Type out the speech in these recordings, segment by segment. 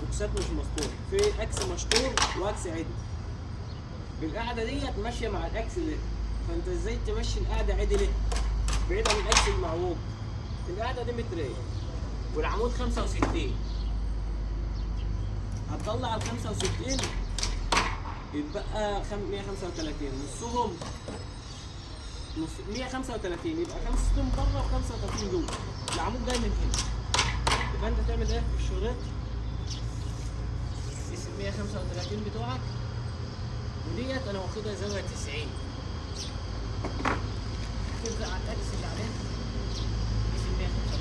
اكسات مش مسطور، في اكس مشطور واكس عدل. القاعده ديت ماشيه مع الاكس ده، فانت ازاي تمشي القاعده عدله بعيد عن الاكس المعوج؟ القاعده دي مترين والعمود 65، هتطلع ال 65 يتبقى 135، نصهم نص 135 يبقى 65 بره و35 جوه. العمود جاي من هنا، يبقى انت تعمل ايه في الشريط؟ قيس ال 135 بتوعك، وديت انا واخدها زاويه 90، تبدا على الاكس اللي عليه قيس ال 135.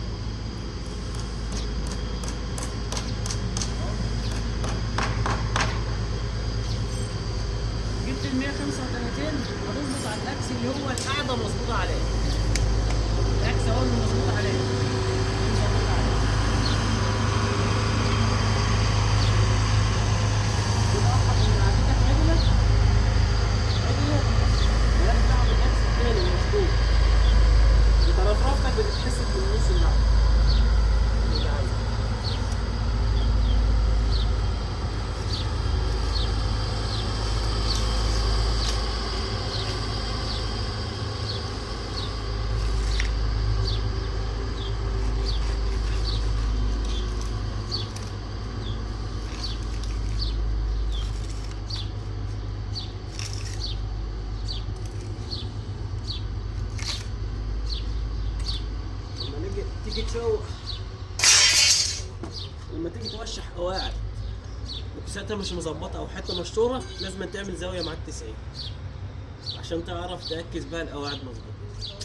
جبت ال 135 هتظبط على الاكس اللي هو القاعده مظبوطه عليه. الاكس هو اللي مظبوط عليه. كده اضحك ان عادتك عدله عدله مالهاش دعوه بالاكس التاني المظبوط. انت رفرفتك بتتحسب بالنص اللي عندك. تيجي تشوح، لما تيجي توشح قواعد وكساتها مش مظبطه او حته مشطوره، لازم تعمل زاويه معاك 90 عشان تعرف تركز بقى القواعد مظبوط.